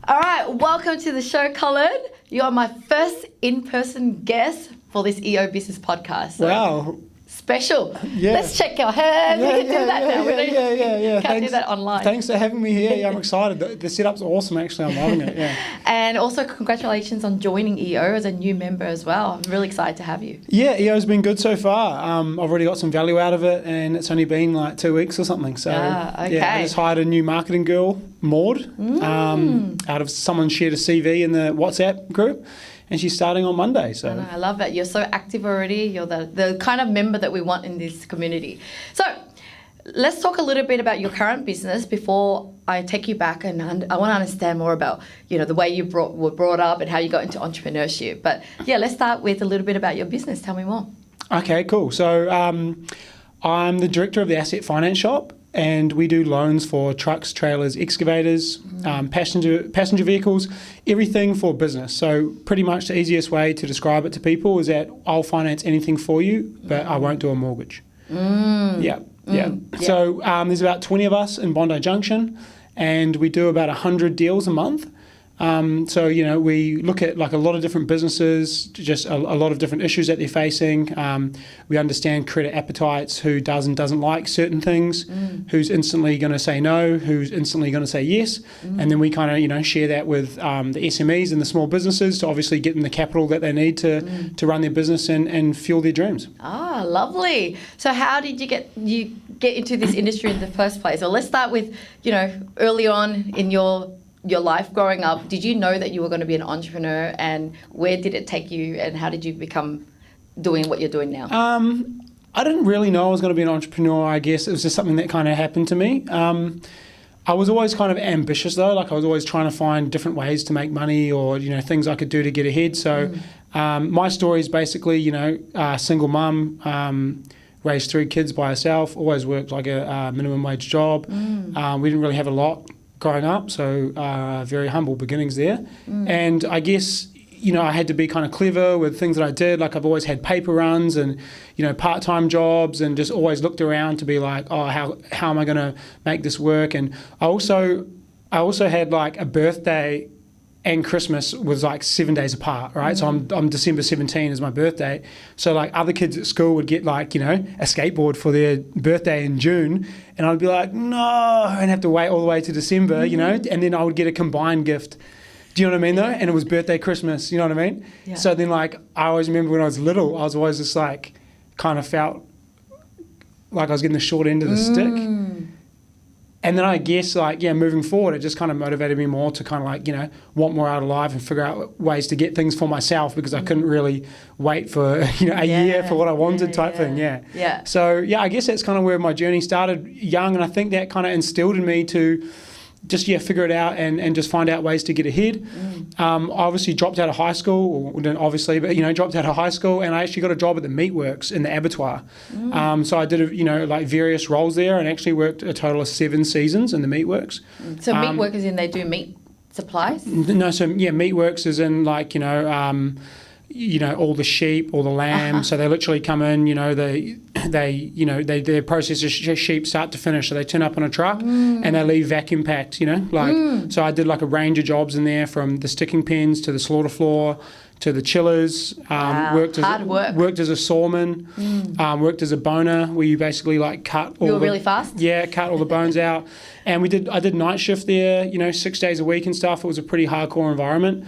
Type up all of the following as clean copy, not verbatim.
All right, welcome to the show, Colin. You are my first in-person guest for this EO Business Podcast. So Wow. Special. Yeah. Let's shake our hands. We can do that now. We Yeah. can't do that online. Thanks for having me here. Yeah, I'm excited. The setup's awesome, actually. I'm loving it. Yeah. And also congratulations on joining EO as a new member as well. I'm really excited to have you. Yeah, EO's been good so far. I've already got some value out of it, and it's only been like 2 weeks or something. So okay. yeah, I just hired a new marketing girl, Maud, out of someone shared a CV in the WhatsApp group. And she's starting on Monday. So I love it. You're so active already. You're the kind of member that we want in this community. So let's talk a little bit about your current business before I take you back, and I want to understand more about the way you were brought up and how you got into entrepreneurship. But yeah, let's start with a little bit about your business. Tell me more. Okay, cool. So I'm the director of the asset finance shop. And we do loans for trucks, trailers, excavators, passenger vehicles, everything for business. So pretty much the easiest way to describe it to people is that I'll finance anything for you, but I won't do a mortgage. Yeah. So there's about 20 of us in Bondi Junction, and we do about 100 deals a month. So we look at like a lot of different businesses, just a lot of different issues that they're facing. We understand credit appetites, who does and doesn't like certain things, who's instantly going to say no, who's instantly going to say yes, and then we kind of share that with the SMEs and the small businesses to obviously get them the capital that they need to run their business and fuel their dreams. Ah, lovely. So how did you get into this industry in the first place? Well, let's start with early on in your life growing up. Did you know that you were going to be an entrepreneur, and where did it take you, and how did you become doing what you're doing now? I didn't really know I was going to be an entrepreneur. I guess it was just something that kind of happened to me. I was always kind of ambitious though. Like I was always trying to find different ways to make money, or things I could do to get ahead. So my story is basically single mum, raised 3 kids by herself, always worked like a minimum wage job. We didn't really have a lot growing up, so very humble beginnings there. And I guess I had to be kind of clever with things that I did. Like I've always had paper runs and part-time jobs, and just always looked around to be like, oh, how am I going to make this work? And I also had like a birthday and Christmas was like 7 days apart, right? So I'm December 17 is my birthday. So like other kids at school would get like, a skateboard for their birthday in June, and I'd be like, no, and have to wait all the way to December, and then I would get a combined gift. Do you know what I mean though? And it was birthday, Christmas, you know what I mean? Yeah. So then like, I always remember when I was little, I was always just like, kind of felt like I was getting the short end of the stick. And then I guess moving forward, it just kind of motivated me more to kind of like, want more out of life and figure out ways to get things for myself, because I couldn't really wait for, a year for what I wanted type thing. Yeah. So I guess that's kind of where my journey started young. And I think that kind of instilled in me to just, figure it out and just find out ways to get ahead. I obviously dropped out of high school, or didn't obviously, but, dropped out of high school, and I actually got a job at the meatworks in the abattoir. So I did, like various roles there, and actually worked a total of 7 seasons in the meatworks. So meatwork is in they do meat supplies? No, so meatworks is in like, all the sheep, all the lamb. So they literally come in, they process the sheep start to finish. So they turn up on a truck and they leave vacuum packed, So I did like a range of jobs in there, from the sticking pens to the slaughter floor to the chillers. Worked as a sawman, worked as a boner, where you basically like cut all. You were really fast? Yeah, cut all the bones out. And I did night shift there, 6 days a week and stuff. It was a pretty hardcore environment.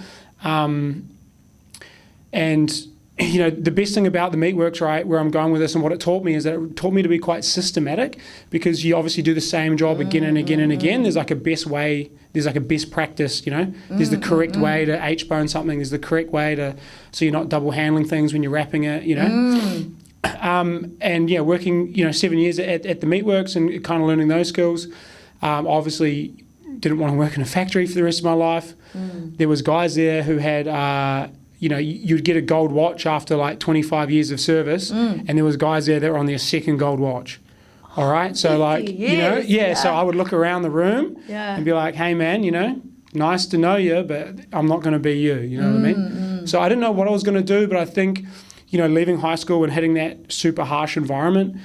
And, the best thing about the meatworks, right, where I'm going with this and what it taught me, is that it taught me to be quite systematic, because you obviously do the same job again and again and again. There's like a best way, there's like a best practice, There's the correct way to H-bone something. There's the correct way so you're not double handling things when you're wrapping it, And working, 7 years at the meatworks and kind of learning those skills. Obviously didn't want to work in a factory for the rest of my life. There was guys there who had... you'd get a gold watch after like 25 years of service, and there was guys there that were on their second gold watch. All right, so like, so I would look around the room and be like, hey man, nice to know you, but I'm not going to be you, you know what I mean? So I didn't know what I was going to do, but I think, leaving high school and hitting that super harsh environment,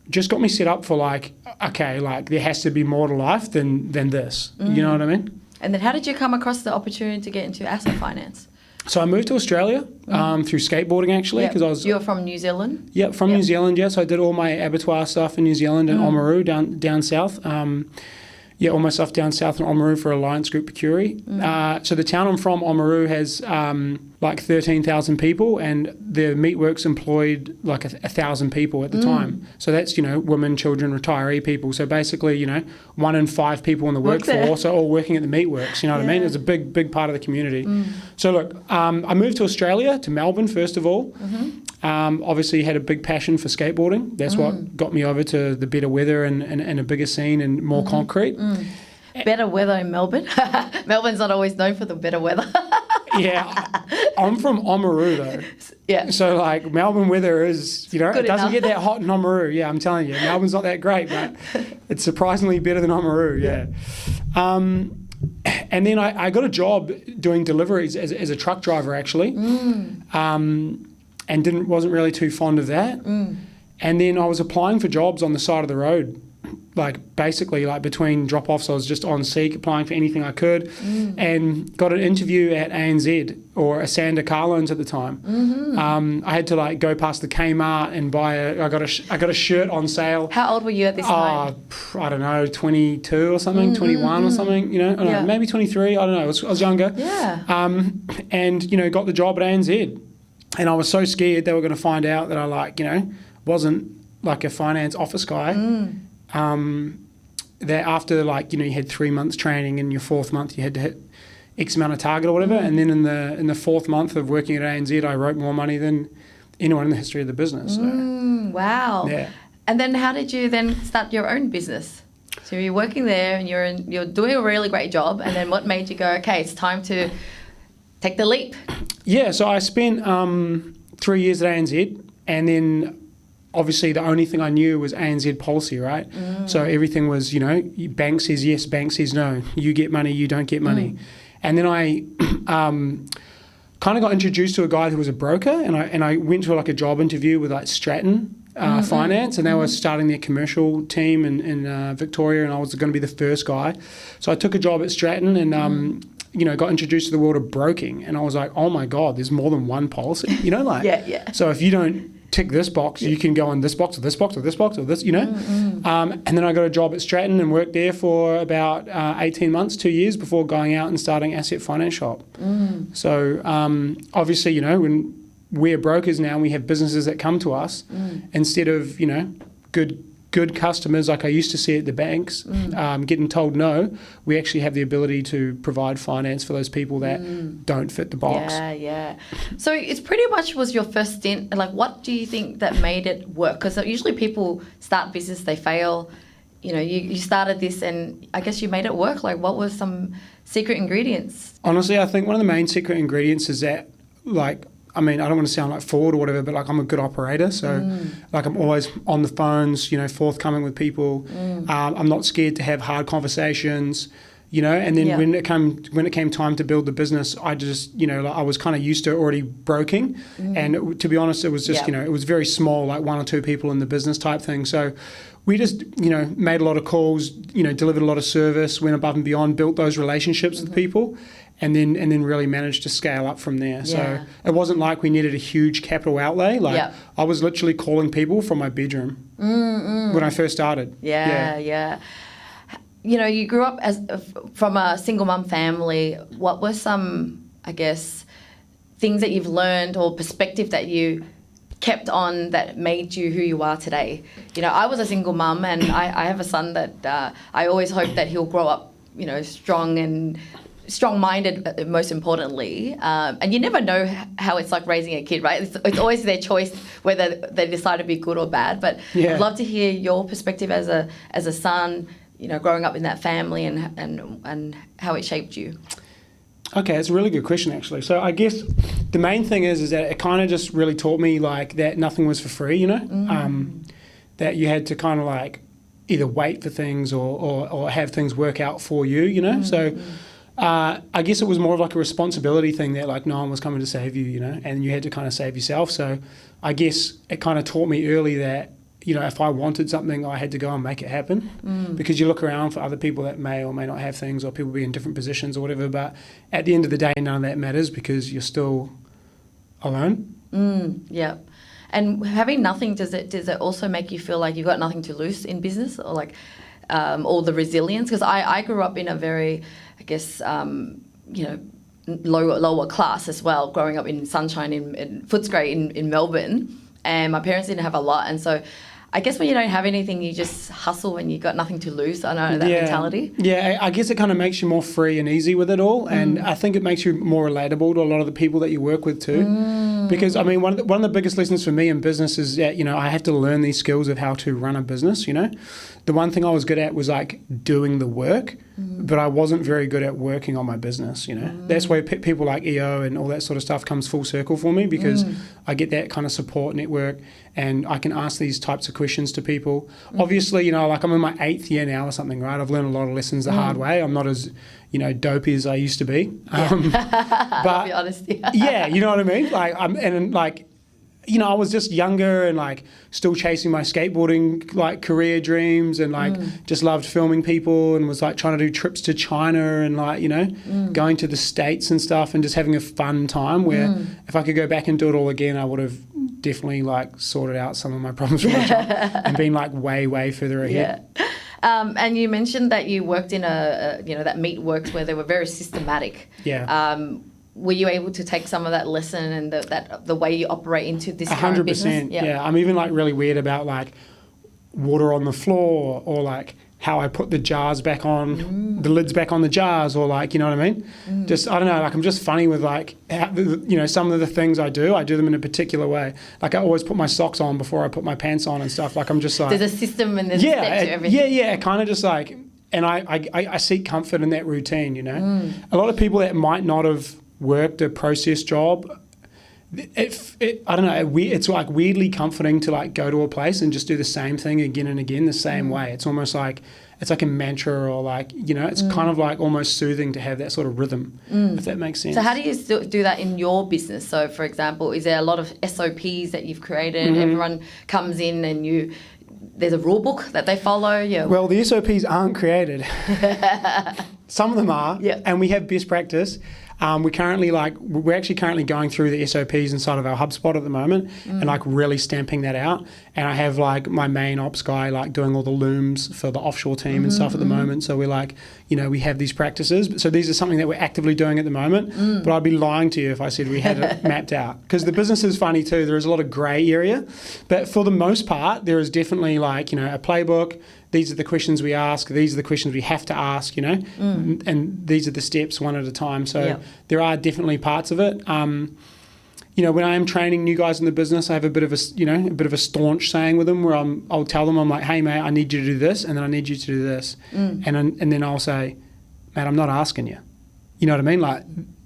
just got me set up for like, okay, like there has to be more to life than this. You know what I mean? And then how did you come across the opportunity to get into asset finance? So I moved to Australia through skateboarding actually, because I was. You're from New Zealand? Yeah, from New Zealand. Yeah, so I did all my abattoir stuff in New Zealand and Oamaru down south. All my stuff down south in Oamaru for Alliance Group Procure. So the town I'm from, Oamaru, has like 13,000 people, and the meatworks employed like 1,000 people at the time. So that's, women, children, retiree people. So basically, 1 in 5 people in the workforce are all working at the meatworks. You know what I mean? It's a big part of the community. So look, I moved to Australia, to Melbourne first of all. Obviously had a big passion for skateboarding. That's what got me over to the better weather and a bigger scene and more concrete. Better weather in Melbourne? Melbourne's not always known for the better weather. Yeah, I'm from Oamaru though. Yeah. So like Melbourne weather is, it doesn't enough. get that hot in Oamaru. Yeah, I'm telling you, Melbourne's not that great, but it's surprisingly better than Oamaru. Yeah. And then I got a job doing deliveries as a truck driver actually. And wasn't really too fond of that. And then I was applying for jobs on the side of the road, like basically like between drop-offs. I was just on Seek applying for anything I could, and got an interview at ANZ or Asanda car loans at the time. I had to like go past the Kmart and buy I got a shirt on sale. How old were you at this time? I don't know, 22 or something, 21 or something. I don't know, maybe 23. I don't know. I was younger. Yeah. And got the job at ANZ. And I was so scared they were going to find out that I wasn't like a finance office guy. That after you had 3 months training, and your 4th month you had to hit X amount of target or whatever. And then in the 4th month of working at ANZ, I wrote more money than anyone in the history of the business. So, wow. Yeah. And then how did you then start your own business? So you're working there and you're doing a really great job. And then what made you go, okay, it's time to take the leap? Yeah, so I spent 3 years at ANZ, and then obviously the only thing I knew was ANZ policy, right? So everything was, bank says yes, bank says no. You get money, you don't get money. And then I kind of got introduced to a guy who was a broker, and I went to a job interview with Stratton Finance, and they were starting their commercial team in Victoria, and I was going to be the first guy. So I took a job at Stratton and got introduced to the world of broking, and I was like, oh my God, there's more than one policy, Yeah. So if you don't tick this box, you can go on this box or this box or this box or this, And then I got a job at Stratton and worked there for about 18 months, 2 years before going out and starting Asset Finance Shop. So obviously, when we're brokers now and we have businesses that come to us, instead of, good customers like I used to see at the banks, getting told no, we actually have the ability to provide finance for those people that don't fit the box. Yeah. So it's pretty much was your first stint. Like, what do you think that made it work? Because usually people start business, they fail. You started this and I guess you made it work. Like, what were some secret ingredients? Honestly, I think one of the main secret ingredients is that, I don't want to sound like forward or whatever, but I'm a good operator. So I'm always on the phones, forthcoming with people. I'm not scared to have hard conversations, and then when it came time to build the business, I just, I was kind of used to already broking. And to be honest, it was just, it was very small, like 1 or 2 people in the business type thing. So we just, made a lot of calls, delivered a lot of service, went above and beyond, built those relationships with people. And then really managed to scale up from there. So it wasn't like we needed a huge capital outlay. I was literally calling people from my bedroom when I first started. Yeah. You grew up from a single mum family. What were some, I guess, things that you've learned or perspective that you kept on that made you who you are today? I was a single mum, and I have a son that I always hope that he'll grow up, strong and strong-minded, most importantly, and you never know how it's like raising a kid, right? It's always their choice whether they decide to be good or bad. But I'd love to hear your perspective as a son, growing up in that family and how it shaped you. Okay, it's a really good question actually. So I guess the main thing is that it kind of just really taught me that nothing was for free, that you had to kind of either wait for things or have things work out for you, So. I guess it was more of a responsibility thing that no one was coming to save you, and you had to kind of save yourself. So I guess it kind of taught me early that you know, if I wanted something, I had to go and make it happen. Because you look around for other people that may or may not have things, or people be in different positions or whatever. But at the end of the day, none of that matters because you're still alone. Yeah. And having nothing, does it also make you feel like you've got nothing to lose in business, or like all the resilience? Because I grew up in a very, I guess, you know, lower class as well, growing up in Sunshine in Footscray in Melbourne, and my parents didn't have a lot, and so I guess when you don't have anything, you just hustle when you've got nothing to lose. I know that mentality. Yeah, I guess it kind of makes you more free and easy with it all. And I think it makes you more relatable to a lot of the people that you work with too. Because, I mean, one of the biggest lessons for me in business is that, you know, I have to learn these skills of how to run a business, you know. The one thing I was good at was like doing the work, but I wasn't very good at working on my business, you know. That's why people like EO and all that sort of stuff comes full circle for me, because I get that kind of support network and I can ask these types of questions to people. Obviously, you know, like I'm in my 8th year now or something, right? I've learned a lot of lessons the hard way. I'm not as, you know, dopey as I used to be. But be honest, yeah, you know what I mean? Like, you know, I was just younger and like still chasing my skateboarding like career dreams, and like just loved filming people, and was like trying to do trips to China and like, you know, going to the States and stuff, and just having a fun time where if I could go back and do it all again, I would have definitely like sorted out some of my problems from my job and been like way further ahead. Yeah. And you mentioned that you worked in you know, that meat works where they were very systematic. Yeah. Were you able to take some of that lesson and the way you operate into this kind of business? 100%. Yeah. I'm even like really weird about like water on the floor, or like how I put the jars back on, the lids back on the jars, or like, you know what I mean? Just, I don't know, like I'm just funny with like, you know, some of the things I do them in a particular way. Like I always put my socks on before I put my pants on and stuff. Like I'm just like... There's a system and there's a step to everything. Yeah, kind of just like, and I seek comfort in that routine, you know? A lot of people that might not have worked a process job, I don't know, it's like weirdly comforting to like go to a place and just do the same thing again and again the same way. It's almost like, it's like a mantra, or like, you know, it's kind of like almost soothing to have that sort of rhythm, if that makes sense. So how do you still do that in your business? So for example, is there a lot of SOPs that you've created? Everyone comes in and there's a rule book that they follow? Yeah. Well, the SOPs aren't created. Some of them are, and we have best practice. We're actually currently going through the SOPs inside of our HubSpot at the moment, and like really stamping that out. And I have like my main ops guy like doing all the looms for the offshore team and stuff at the moment. So we're like, you know, we have these practices. So these are something that we're actively doing at the moment. But I'd be lying to you if I said we had it mapped out, because the business is funny too. There is a lot of grey area, but for the most part, there is definitely like, you know, a playbook. These are the questions we ask. These are the questions we have to ask, you know, and these are the steps one at a time. So there are definitely parts of it. You know, when I am training new guys in the business, I have a bit of a staunch saying with them where I'll tell them, I'm like, hey, mate, I need you to do this, and then I need you to do this. And then I'll say, mate, I'm not asking you. You know what I mean? Like,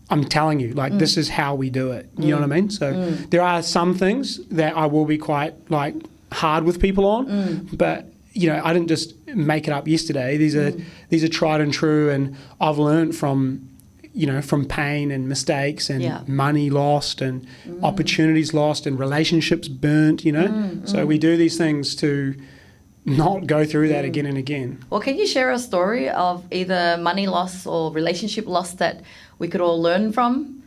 I'm telling you, like, this is how we do it. You know what I mean? So there are some things that I will be quite, like, hard with people on, but... You know, I didn't just make it up yesterday. These are tried and true, and I've learned from, you know, from pain and mistakes and money lost and opportunities lost and relationships burnt, you know. So we do these things to not go through that again and again. Well, can you share a story of either money loss or relationship loss that we could all learn from?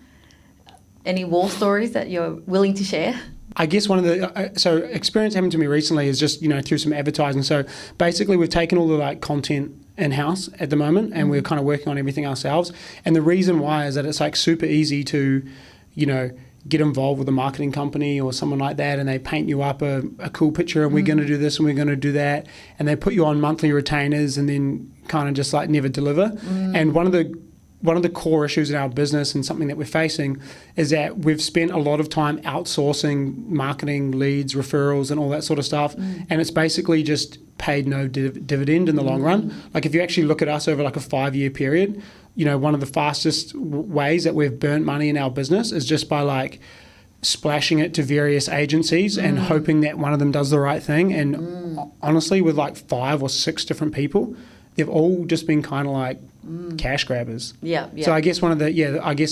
Any war stories that you're willing to share? I guess one of the so experience happened to me recently is just, you know, through some advertising. So basically we've taken all the like content in-house at the moment, and we're kind of working on everything ourselves. And the reason why is that it's like super easy to, you know, get involved with a marketing company or someone like that, and they paint you up a cool picture, and we're going to do this and we're going to do that, and they put you on monthly retainers and then kind of just like never deliver. And one of the core issues in our business, and something that we're facing, is that we've spent a lot of time outsourcing marketing, leads, referrals, and all that sort of stuff. And it's basically just paid no dividend in the long run. Like if you actually look at us over like a 5-year period, you know, one of the fastest ways that we've burnt money in our business is just by like splashing it to various agencies and hoping that one of them does the right thing. And honestly, with like 5 or 6 different people, they've all just been kind of like cash grabbers. Yeah. So I guess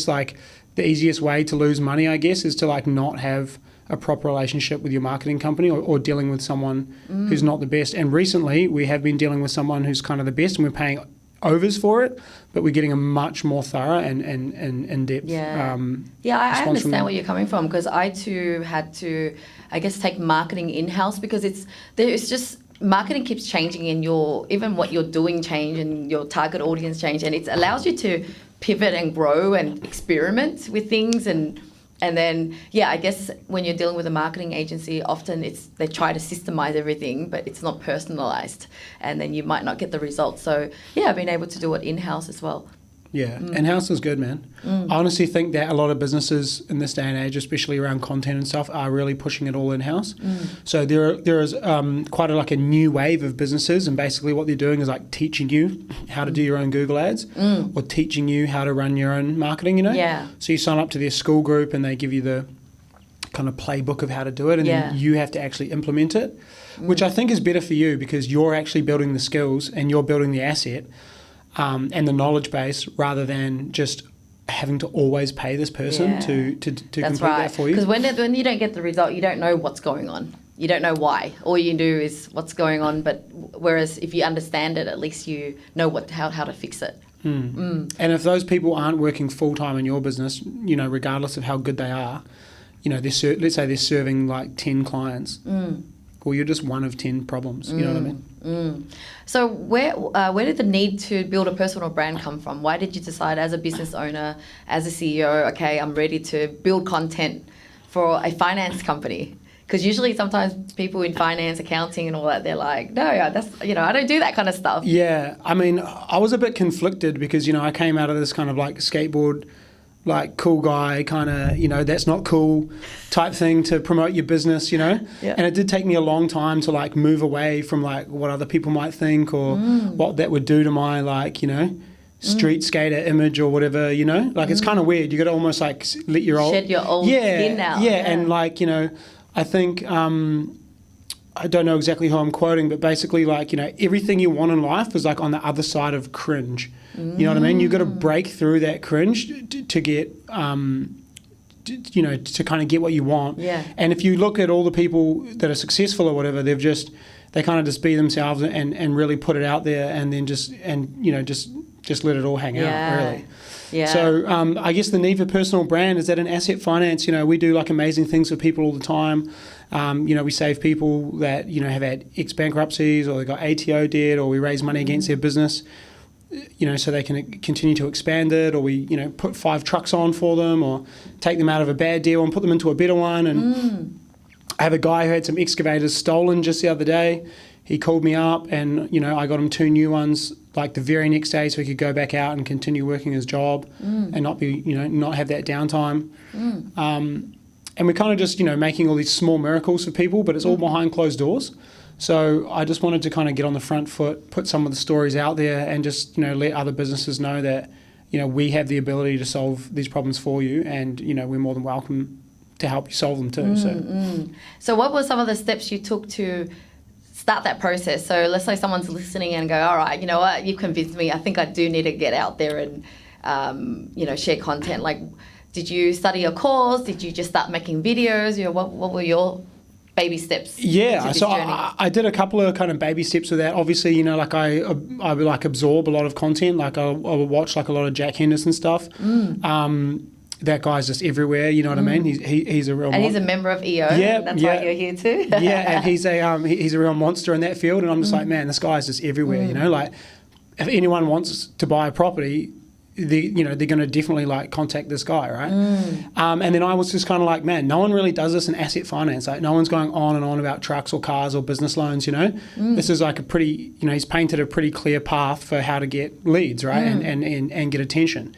like the easiest way to lose money, I guess, is to like not have a proper relationship with your marketing company, or dealing with someone who's not the best. And recently we have been dealing with someone who's kind of the best, and we're paying overs for it, but we're getting a much more thorough and in-depth I understand where you're coming from, because I too had to, I guess, take marketing in-house, because it's just marketing keeps changing, and even what you're doing change, and your target audience change, and it allows you to pivot and grow and experiment with things. And then, I guess when you're dealing with a marketing agency, often they try to systemize everything, but it's not personalized, and then you might not get the results. So, I've been able to do it in-house as well. Yeah, in-house is good, man. I honestly think that a lot of businesses in this day and age, especially around content and stuff, are really pushing it all in-house. So there is quite a new wave of businesses, and basically what they're doing is like teaching you how to do your own Google ads, or teaching you how to run your own marketing, Yeah. So you sign up to their school group, and they give you the kind of playbook of how to do it, and then you have to actually implement it, which I think is better for you, because you're actually building the skills and you're building the asset. And the knowledge base, rather than just having to always pay this person to complete that for you. Because when you don't get the result, you don't know what's going on. You don't know why. All you do is what's going on. But whereas if you understand it, at least you know how to fix it. And if those people aren't working full time in your business, regardless of how good they are, let's say they're serving like 10 clients. Well, you're just one of 10 problems. You know what I mean? So where did the need to build a personal brand come from? Why did you decide, as a business owner, as a CEO, okay, I'm ready to build content for a finance company? Because usually sometimes people in finance, accounting and all that, they're like, no, that's, I don't do that kind of stuff. Yeah. I mean, I was a bit conflicted because, I came out of this kind of like skateboard, like cool guy kind of, that's not cool type thing to promote your business, And it did take me a long time to like move away from like what other people might think, or what that would do to my like, street skater image or whatever, Like it's kind of weird. You got to almost like let your old... Shed your old skin out. Yeah, and like, I think... I don't know exactly who I'm quoting, but basically like, everything you want in life is like on the other side of cringe. You know what I mean? You've got to break through that cringe to get, to kind of get what you want. Yeah. And if you look at all the people that are successful or whatever, they kind of just be themselves and really put it out there, and then just let it all hang out, really. Yeah. So I guess the need for personal brand is that in asset finance, we do like amazing things for people all the time. We save people that, have had ex-bankruptcies, or they got ATO debt, or we raise money against their business, so they can continue to expand it, or we, put 5 trucks on for them, or take them out of a bad deal and put them into a better one. And I have a guy who had some excavators stolen just the other day. He called me up, and, I got him 2 new ones like the very next day, so he could go back out and continue working his job and not be, not have that downtime. And we're kind of just, making all these small miracles for people, but it's all behind closed doors. So I just wanted to kind of get on the front foot, put some of the stories out there, and just, let other businesses know that, we have the ability to solve these problems for you, and, we're more than welcome to help you solve them too. So what were some of the steps you took to start that process? So let's say someone's listening and go, all right, you know what, you've convinced me. I think I do need to get out there and, share content. Like, did you study a course? Did you just start making videos? What were your baby steps? Yeah, so I did a couple of kind of baby steps with that. Obviously, like I would like absorb a lot of content. Like I would watch like a lot of Jack Henderson stuff. That guy's just everywhere. You know what I mean? He's a real. And he's a member of EO. Yeah, that's why you're here too. Yeah, and he's a real monster in that field. And I'm just like, man, this guy's just everywhere. Like if anyone wants to buy a property, they're going to definitely like contact this guy, right? And then I was just kind of like, man, no one really does this in asset finance. Like no one's going on and on about trucks or cars or business loans. This is like a pretty, he's painted a pretty clear path for how to get leads, right? And get attention.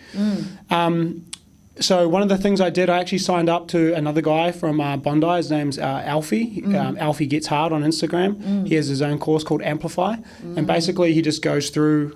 So one of the things I did, I actually signed up to another guy from Bondi. His name's Alfie. Alfie Gets Hard on Instagram. He has his own course called Amplify, and basically he just goes through,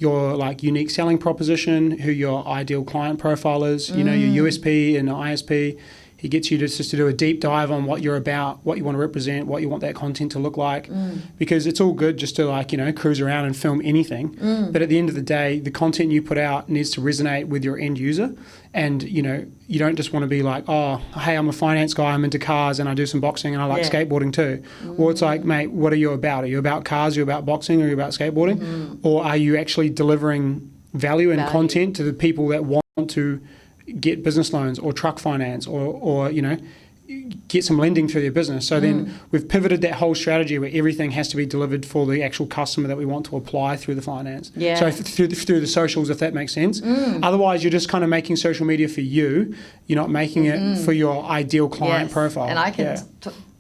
your like unique selling proposition, who your ideal client profile is, your USP and ISP. He gets you to just to do a deep dive on what you're about, what you want to represent, what you want that content to look like. Because it's all good just to like, cruise around and film anything. But at the end of the day, the content you put out needs to resonate with your end user. And, you don't just want to be like, oh, hey, I'm a finance guy, I'm into cars and I do some boxing and I like skateboarding too. Or it's like, mate, what are you about? Are you about cars? Are you about boxing? Are you about skateboarding? Or are you actually delivering value and content to the people that want to get business loans or truck finance or get some lending through their business? So then we've pivoted that whole strategy where everything has to be delivered for the actual customer that we want to apply through the finance. So through the socials, if that makes sense. Otherwise, you're just kind of making social media for you. You're not making it for your ideal client profile. And I can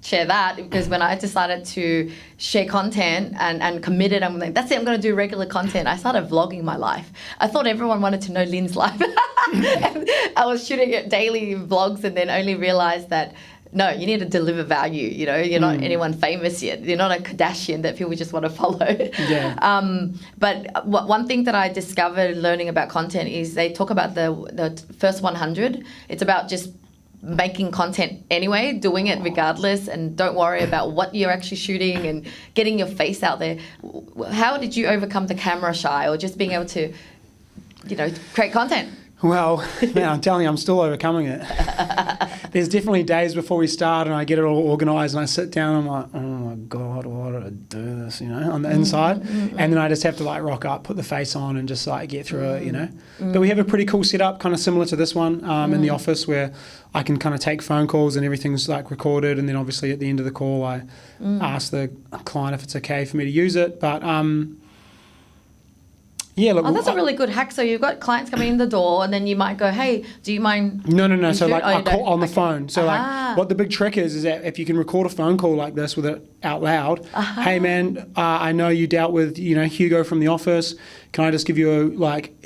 share that because when I decided to share content and committed, I'm like, that's it, I'm going to do regular content. I started vlogging my life. I thought everyone wanted to know Lynn's life. I was shooting at daily vlogs and then only realized that no, you need to deliver value. You're not anyone famous yet. You're not a Kardashian that people just want to follow. But one thing that I discovered learning about content is they talk about the first 100. It's about just making content anyway, doing it regardless, and don't worry about what you're actually shooting and getting your face out there. How did you overcome the camera shy or just being able to, create content? Well, man, I'm telling you, I'm still overcoming it. There's definitely days before we start and I get it all organised and I sit down and I'm like, oh my God, why did I do this, on the inside? And then I just have to like rock up, put the face on and just like get through it, But we have a pretty cool setup, kind of similar to this one in the office where I can kind of take phone calls and everything's like recorded. And then obviously at the end of the call, I ask the client if it's okay for me to use it. But look, that's a really good hack. So you've got clients coming in the door and then you might go, hey, do you mind? No. So like I call on the phone. So like what the big trick is that if you can record a phone call like this with it out loud, hey man, I know you dealt with, Hugo from the office. Can I just give you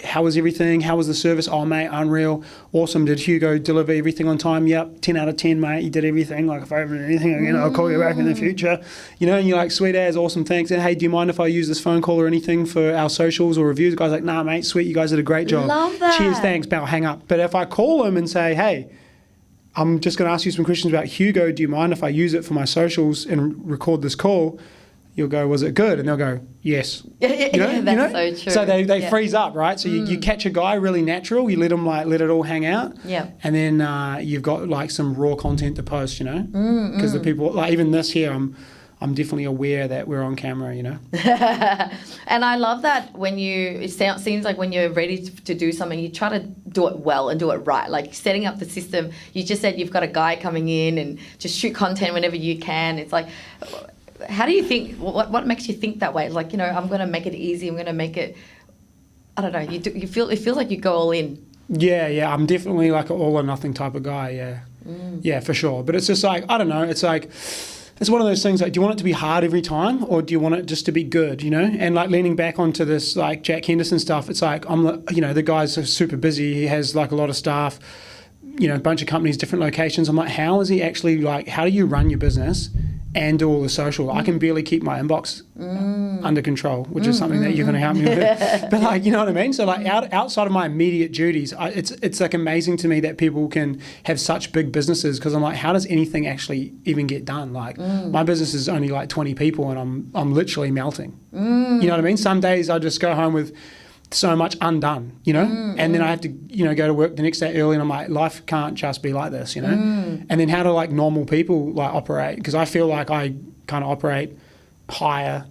how was everything? How was the service? Oh mate, unreal. Awesome. Did Hugo deliver everything on time? Yep. 10 out of 10, mate. You did everything. Like if I ever did anything again, I'll call you back in the future. And you're like, sweet as, awesome, thanks. And hey, do you mind if I use this phone call or anything for our socials or reviews? The guy's like, nah, mate, sweet. You guys did a great job. Love that. Cheers, thanks. I'll hang up. But if I call him and say, hey, I'm just going to ask you some questions about Hugo. Do you mind if I use it for my socials and record this call? You'll go, was it good? And they'll go, yes. That's so true. So they freeze up, right? So you catch a guy really natural. You let him let it all hang out. Yeah. And then you've got like some raw content to post, because the people, like even this here, I'm definitely aware that we're on camera, And I love that it seems like when you're ready to do something, you try to do it well and do it right. Like setting up the system, you just said you've got a guy coming in and just shoot content whenever you can. It's like, how do you think, what makes you think that way? Like, I'm going to make it easy. I'm going to make it, I don't know. It feels like you go all in. Yeah. I'm definitely like an all or nothing type of guy. Yeah. Yeah, for sure. But it's just like, I don't know. It's like, it's one of those things like, do you want it to be hard every time or do you want it just to be good, And like leaning back onto this like Jack Henderson stuff, it's like, the guy's super busy. He has like a lot of staff, a bunch of companies, different locations. I'm like, how is he actually how do you run your business and do all the social? I can barely keep my inbox under control, which is something that you're going to help me with. But like, you know what I mean? So like outside of my immediate duties, it's like amazing to me that people can have such big businesses because I'm like, how does anything actually even get done? Like my business is only like 20 people and I'm literally melting. You know what I mean? Some days I just go home with so much undone, and then I have to, go to work the next day early and I'm like, life can't just be like this, and then how do like normal people like operate? Because I feel like I kind of operate higher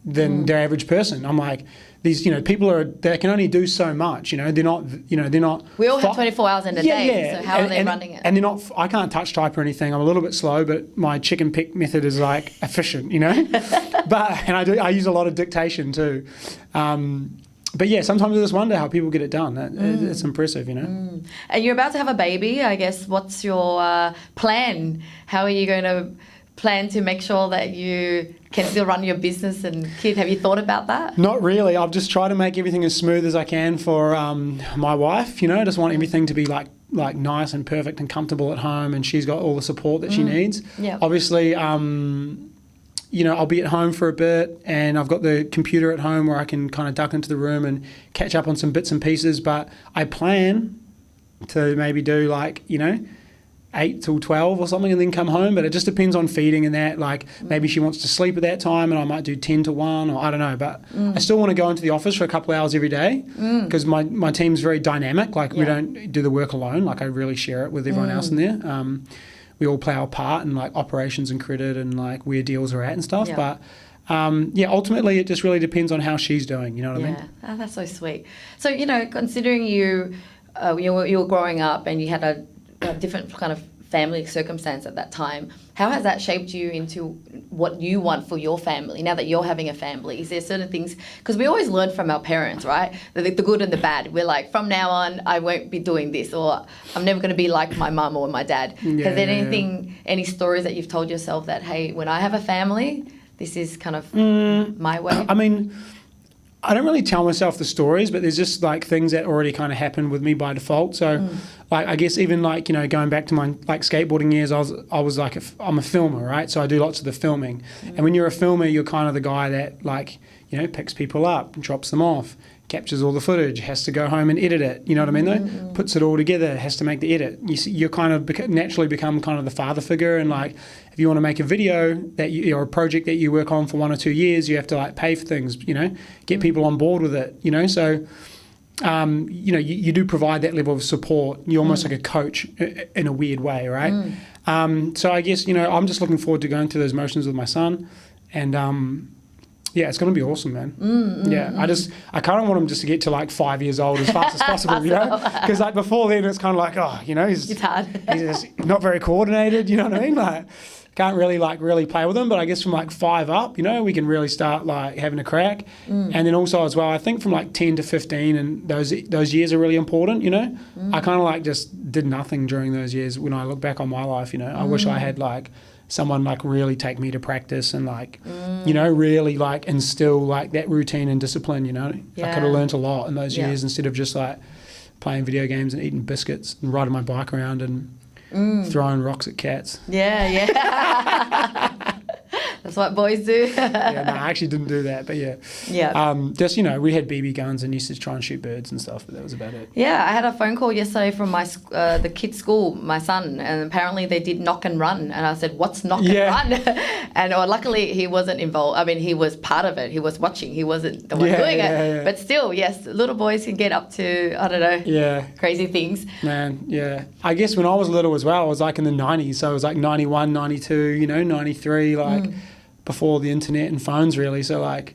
than their average person. I'm like, these, people they can only do so much, they're not. We all have 24 hours in a day, so how are they running it? And they're not, I can't touch type or anything. I'm a little bit slow, but my chicken pick method is like efficient, and I use a lot of dictation too. But yeah, sometimes I just wonder how people get it done. It's impressive, And you're about to have a baby, I guess. What's your plan? How are you going to plan to make sure that you can still run your business and kid? Have you thought about that? Not really. I've just tried to make everything as smooth as I can for my wife. I just want everything to be like nice and perfect and comfortable at home, and she's got all the support that she needs. Yeah. Obviously, I'll be at home for a bit and I've got the computer at home where I can kind of duck into the room and catch up on some bits and pieces. But I plan to maybe do 8 till 12 or something and then come home, but it just depends on feeding and that. Like maybe she wants to sleep at that time and I might do 10 to 1 or I don't know, but I still want to go into the office for a couple of hours every day because my team's very dynamic. Like we don't do the work alone. Like I really share it with everyone else in there. We all play our part in like operations and credit and like where deals are at and stuff. But ultimately it just really depends on how she's doing. You know what I mean? Oh, that's so sweet. So, you know, considering you were growing up and you had a different kind of family circumstance at that time, how has that shaped you into what you want for your family now that you're having a family? Is there certain things, because we always learn from our parents, right? The good and the bad. We're like, from now on, I won't be doing this, or I'm never going to be like my mum or my dad. Has there any stories that you've told yourself that, hey, when I have a family, this is kind of my way? I mean, I don't really tell myself the stories, but there's just like things that already kind of happened with me by default. So like, I guess even like, you know, going back to my like skateboarding years, I was like, I'm a filmer, right? So I do lots of the filming. And when you're a filmer, you're kind of the guy that like, you know, picks people up, drops them off, captures all the footage, has to go home and edit it. You know what I mean though? Puts it all together, has to make the edit. You're kind of naturally become kind of the father figure, and like if you want to make a video or a project that you work on for 1 or 2 years, you have to like pay for things, you know, get people on board with it, you know. So you know, you do provide that level of support. You're almost like a coach in a weird way, right? So I guess, you know, I'm just looking forward to going through those motions with my son, and yeah, it's going to be awesome, man. I kind of want him just to get to like 5 years old as fast as possible, you know? Because like before then, it's kind of like, oh, you know, it's hard. He's just not very coordinated, you know what I mean? Like, can't really play with him. But I guess from like 5 up, you know, we can really start like having a crack. And then also as well, I think from like 10 to 15, and those years are really important, you know? I kind of like just did nothing during those years. When I look back on my life, you know, I wish I had like someone like really take me to practice and like, you know, really like instill like that routine and discipline, you know. I could have learnt a lot in those years instead of just like playing video games and eating biscuits and riding my bike around and throwing rocks at cats. That's what boys do. I actually didn't do that, but just, you know, we had BB guns and used to try and shoot birds and stuff, but that was about it. I had a phone call yesterday from my the kid's school, my son, and apparently they did knock and run, and I said, what's knock and run? And luckily he wasn't involved. I mean, he was part of it. He was watching. He wasn't the one doing it. But still, yes, little boys can get up to, I don't know, crazy things. Man, I guess when I was little as well, I was like in the 90s, so it was like 91, 92, you know, 93, like before the internet and phones really. So like,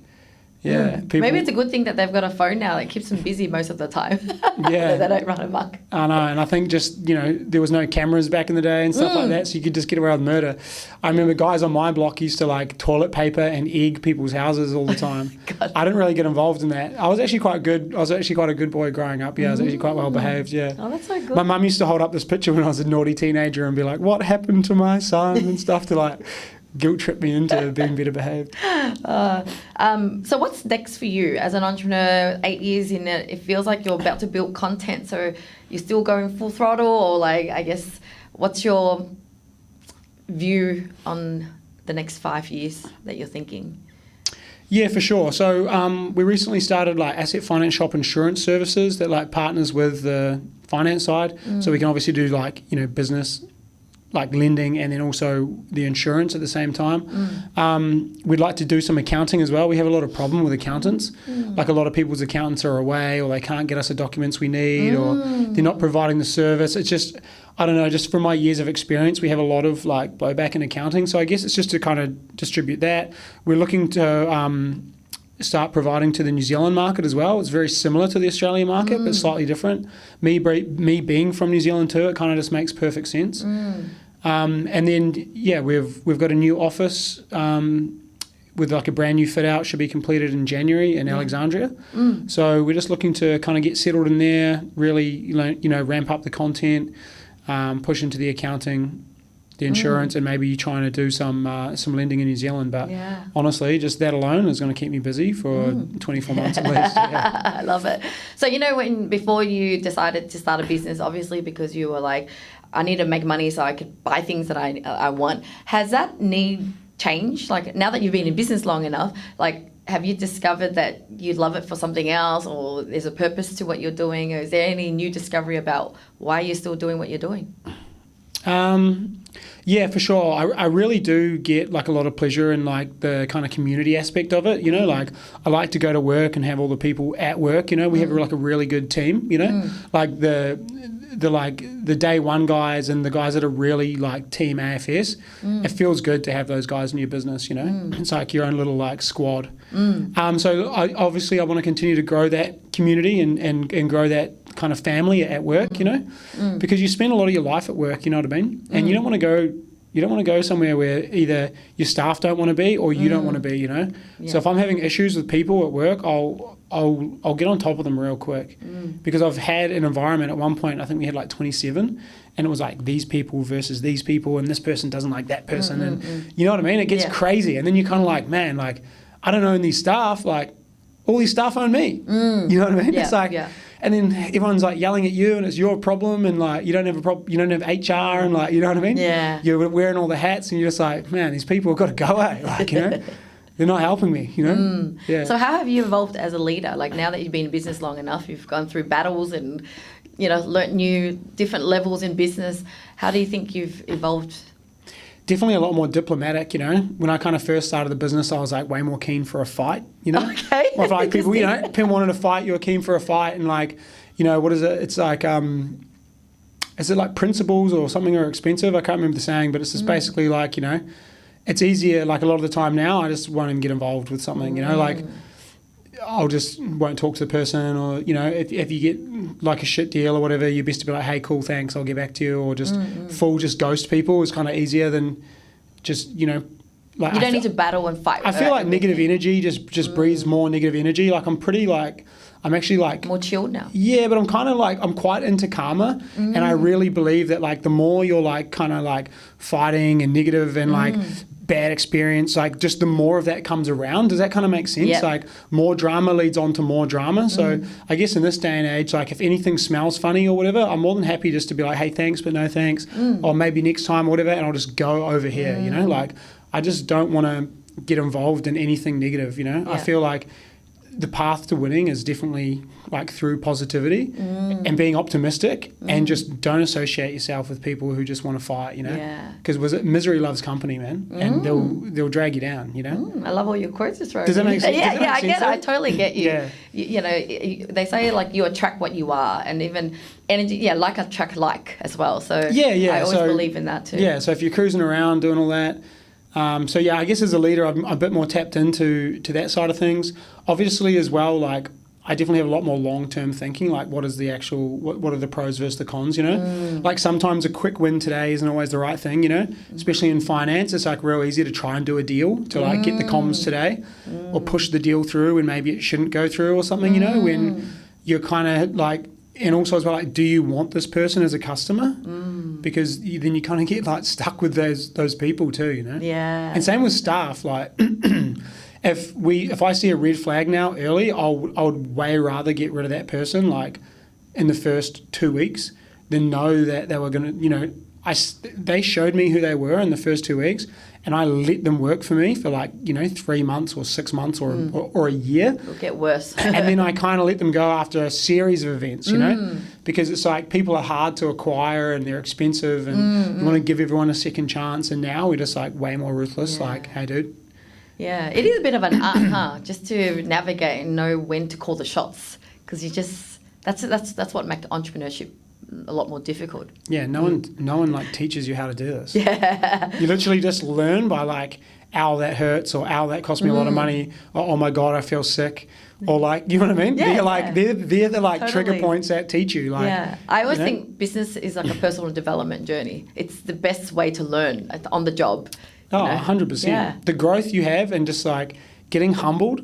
people, maybe it's a good thing that they've got a phone now that keeps them busy most of the time. They don't run amok. I know, and I think just, you know, there was no cameras back in the day and stuff like that, so you could just get away with murder. I remember guys on my block used to like toilet paper and egg people's houses all the time. I didn't really get involved in that. I was actually quite good. I was actually quite a good boy growing up. I was actually quite well behaved. Oh, that's so good. My mum used to hold up this picture when I was a naughty teenager and be like, "What happened to my son?" and stuff to like guilt trip me into being better behaved. So what's next for you as an entrepreneur? 8 years in it, it feels like you're about to build content. So you're still going full throttle, or like, I guess, what's your view on the next 5 years that you're thinking? Yeah, for sure. So we recently started like asset finance shop insurance services that like partners with the finance side. So we can obviously do like, you know, business like lending and then also the insurance at the same time. We'd like to do some accounting as well. We have a lot of problem with accountants. Like a lot of people's accountants are away, or they can't get us the documents we need, or they're not providing the service. It's just, I don't know, just from my years of experience, we have a lot of like blowback in accounting. So I guess it's just to kind of distribute that. We're looking to start providing to the New Zealand market as well. It's very similar to the Australian market, but slightly different. Me being from New Zealand too, it kind of just makes perfect sense. And then, we've got a new office with like a brand new fit out, should be completed in January in Alexandria. So we're just looking to kind of get settled in there, really, you know, ramp up the content, push into the accounting, the insurance, and maybe trying to do some lending in New Zealand. But honestly, just that alone is going to keep me busy for 24 months at least. I love it. So, you know, before you decided to start a business, obviously because you were like, I need to make money so I could buy things that I want. Has that need changed? Like now that you've been in business long enough, like have you discovered that you love it for something else, or there's a purpose to what you're doing? Or is there any new discovery about why you're still doing what you're doing? Yeah, for sure. I really do get like a lot of pleasure in like the kind of community aspect of it. You know, like I like to go to work and have all the people at work. You know, we have like a really good team. You know, like the day one guys and the guys that are really like team AFS. It feels good to have those guys in your business. You know, it's like your own little like squad. So I want to continue to grow that community and grow that kind of family at work, you know, because you spend a lot of your life at work, you know what I mean? And you don't want to go somewhere where either your staff don't want to be or you don't want to be, you know? Yeah. So if I'm having issues with people at work, I'll get on top of them real quick because I've had an environment at one point, I think we had like 27 and it was like these people versus these people and this person doesn't like that person and you know what I mean? It gets crazy and then you're kind of like, man, like I don't own these staff, like all these staff own me. You know what I mean? It's like... And then everyone's like yelling at you and it's your problem and like you don't have you don't have HR and like, you know what I mean? Yeah. You're wearing all the hats and you're just like, man, these people have got to go away. Like, you know, they're not helping me, you know? Yeah. So how have you evolved as a leader? Like now that you've been in business long enough, you've gone through battles and, you know, learnt new different levels in business. How do you think you've evolved? Definitely a lot more diplomatic, you know. When I kind of first started the business, I was like way more keen for a fight, you know. Okay. Well, like people, you know, people wanted to fight, you were keen for a fight, and like, you know, what is it? It's like, is it like principles or something are expensive? I can't remember the saying, but it's just basically like, you know, it's easier. Like a lot of the time now, I just won't even get involved with something, you know, like. I'll just won't talk to the person or, you know, if you get like a shit deal or whatever, you're best to be like, hey, cool, thanks, I'll get back to you. Or just just ghost people is kind of easier than just, you know. Like you don't need to battle and fight. I feel like negative energy just breeds more negative energy. Like I'm actually like... more chilled now. Yeah, but I'm kind of like, I'm quite into karma. And I really believe that like the more you're like kind of like fighting and negative and like... bad experience, like just the more of that comes around. Does that kind of make sense? Yep. Like more drama leads on to more drama. So I guess in this day and age, like if anything smells funny or whatever, I'm more than happy just to be like, hey, thanks, but no thanks. Or maybe next time or whatever, and I'll just go over here, you know? Like I just don't want to get involved in anything negative, you know? I feel like the path to winning is definitely like through positivity and being optimistic and just don't associate yourself with people who just want to fight, you know? Because misery loves company, man, and they'll drag you down, you know? I love all your quotes this. Does that make sense? Yeah, I get it. I totally get you. You know, they say like you attract what you are, and even energy, like attract like as well. So I always believe in that too. Yeah, so if you're cruising around doing all that, I guess as a leader, I'm a bit more tapped into that side of things. Obviously, as well, like I definitely have a lot more long-term thinking. Like, what is the actual, what are the pros versus the cons? You know, like sometimes a quick win today isn't always the right thing. You know, especially in finance, it's like real easy to try and do a deal to like get the comms today, or push the deal through when maybe it shouldn't go through or something. You know, when you're kind of like. And also as well, like, do you want this person as a customer? Because then you kind of get like stuck with those people too, you know. Yeah. And same with staff. Like, if I see a red flag now early, I would way rather get rid of that person like in the first 2 weeks than know that they were gonna, you know, they showed me who they were in the first 2 weeks. And I let them work for me for like, you know, 3 months or 6 months or a year. It'll get worse. And then I kind of let them go after a series of events, you know, because it's like people are hard to acquire and they're expensive and you want to give everyone a second chance. And now we're just like way more ruthless, like, hey, dude. Yeah, it is a bit of an art, huh? Just to navigate and know when to call the shots, because you just, that's what makes entrepreneurship a lot more difficult. Yeah, no one like teaches you how to do this. Yeah. You literally just learn by like, ow, that hurts, or ow, that cost me a lot of money, or oh my God, I feel sick. Or like, you know what I mean? Yeah, they're the like totally. Trigger points that teach you. Like, yeah, I always think business is like a personal development journey. It's the best way to learn on the job. Oh, 100%. Yeah. The growth you have and just like getting humbled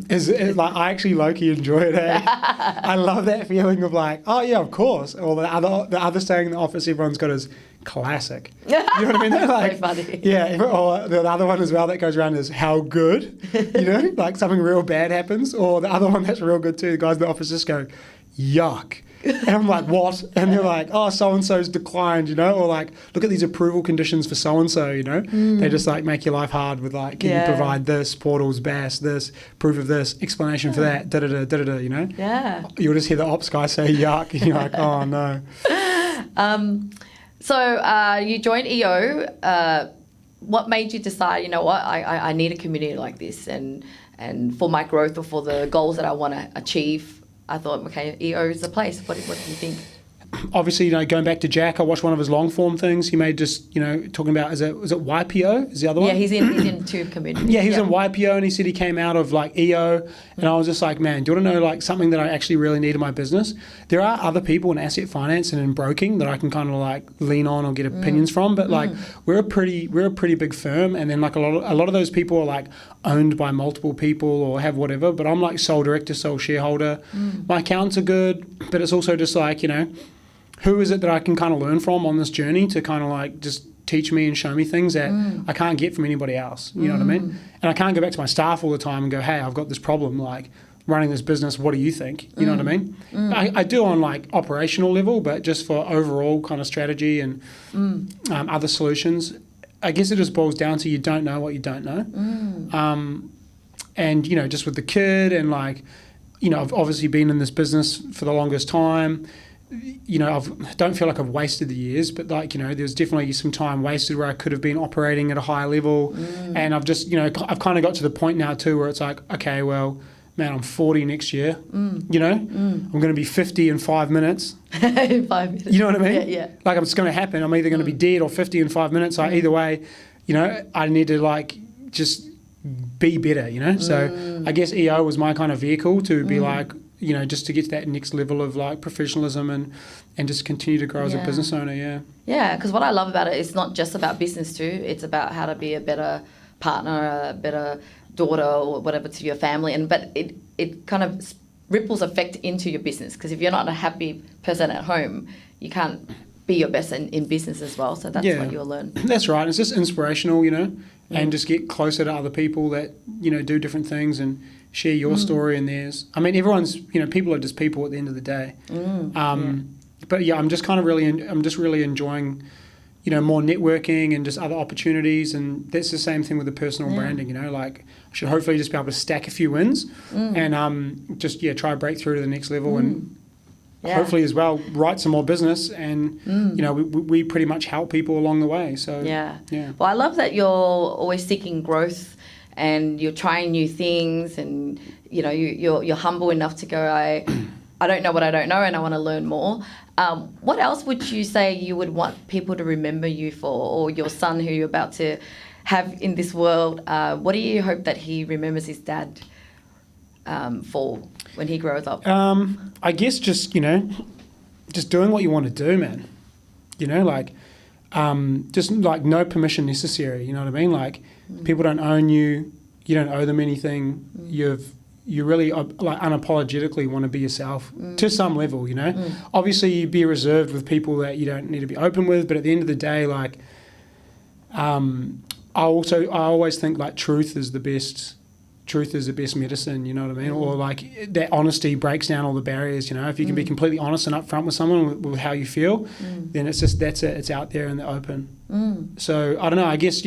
is like, I actually low-key enjoy it. Eh? I love that feeling of like, oh yeah, of course. Or the other saying in the office everyone's got is classic. You know what I mean? They're like, very funny. Yeah, or the other one as well that goes around is how good. You know, like something real bad happens. Or the other one that's real good too, the guys in the office just go, yuck. And I'm like, what? And they're like, oh, so-and-so's declined, you know? Or like, look at these approval conditions for so-and-so, you know? They just like make your life hard with like, can you provide this, portals, BAS, this, proof of this, explanation for that, da-da-da, da-da-da, you know? Yeah. You'll just hear the ops guy say yuck, and you're like, oh, no. So you joined EO. What made you decide, you know what, I need a community like this, and for my growth or for the goals that I want to achieve, I thought, okay, EO is the place. What do you think? Obviously, going back to Jack, I watched one of his long form things. He made just, talking about, was it YPO? Is the other one? Yeah, he's in two communities. Yeah, he's in YPO, and he said he came out of like EO, and I was just like, man, do you want to know like something that I actually really need in my business? There are other people in asset finance and in broking that I can kind of like lean on or get opinions from, but like we're a pretty big firm, and then like a lot of those people are like owned by multiple people or have whatever. But I'm like sole director, sole shareholder. My accountants are good, but it's also just like, who is it that I can kind of learn from on this journey to kind of like just teach me and show me things that I can't get from anybody else, you know what I mean? And I can't go back to my staff all the time and go, hey, I've got this problem, like running this business, what do you think? You know what I mean? I do on like operational level, but just for overall kind of strategy and other solutions, I guess it just boils down to you don't know what you don't know. And, just with the kid and like, I've obviously been in this business for the longest time. I don't feel like I've wasted the years, but like, there's definitely some time wasted where I could have been operating at a higher level. And I've just, I've kind of got to the point now too where it's like, okay, well, man, I'm 40 next year, I'm going to be 50 in 5 minutes. In 5 minutes. You know what I mean? Yeah. Like it's going to happen. I'm either going to be dead or 50 in 5 minutes. Like either way, I need to like just be better, So I guess EO was my kind of vehicle to be like, just to get to that next level of like professionalism and just continue to grow as a business owner. Yeah, because what I love about it is not just about business too. It's about how to be a better partner, a better daughter or whatever to your family. But it kind of ripples effect into your business, because if you're not a happy person at home, you can't be your best in business as well. So that's what you'll learn. That's right. It's just inspirational, and just get closer to other people that, do different things and share your story and theirs. I mean, everyone's, people are just people at the end of the day. But yeah, I'm just really enjoying, more networking and just other opportunities. And that's the same thing with the personal branding, like I should hopefully just be able to stack a few wins and just, try to break through to the next level and hopefully as well write some more business. And, we pretty much help people along the way. So, yeah. Well, I love that you're always seeking growth and you're trying new things, and you're humble enough to go, I don't know what I don't know, and I want to learn more. What else would you say you would want people to remember you for, or your son who you're about to have in this world? What do you hope that he remembers his dad for when he grows up? I guess just doing what you want to do, man. Just like no permission necessary. You know what I mean? Like people don't own you. You don't owe them anything. You really like unapologetically want to be yourself to some level. Obviously you be reserved with people that you don't need to be open with. But at the end of the day, like I always think like truth is the best medicine, you know what I mean? Or like that honesty breaks down all the barriers, if you can be completely honest and upfront with someone with how you feel, then it's just, that's it, it's out there in the open. So I don't know, I guess,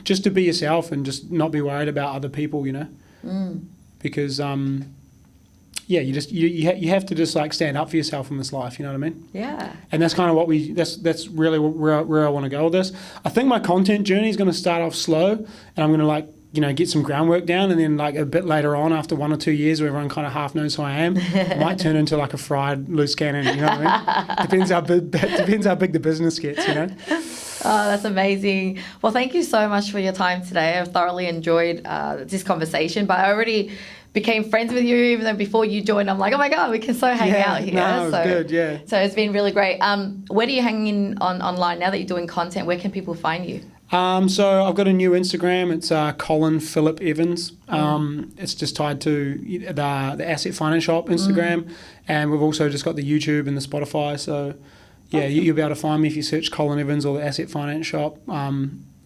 just to be yourself and just not be worried about other people, because you have to just like stand up for yourself in this life, you know what I mean? Yeah. And that's kind of that's really where I want to go with this. I think my content journey is going to start off slow, and I'm going to like, get some groundwork down, and then like a bit later on, after 1 or 2 years where everyone kind of half knows who I am, I might turn into like a fried loose cannon, you know what I mean? Depends how big the business gets, Oh, that's amazing. Well, thank you so much for your time today. I've thoroughly enjoyed this conversation, but I already became friends with you even though before you joined, I'm like, oh my God, we can hang out here. No, it was good, yeah. So it's been really great. Where do you hang in online now that you're doing content? Where can people find you? So I've got a new Instagram. It's Colin Phillip Evans. It's just tied to the Asset Finance Shop Instagram, and we've also just got the YouTube and the Spotify. So yeah, you'll be able to find me if you search Colin Evans or the Asset Finance Shop.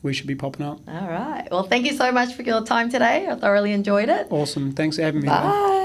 We should be popping up. All right. Well, thank you so much for your time today. I thoroughly enjoyed it. Awesome. Thanks for having me. Bye.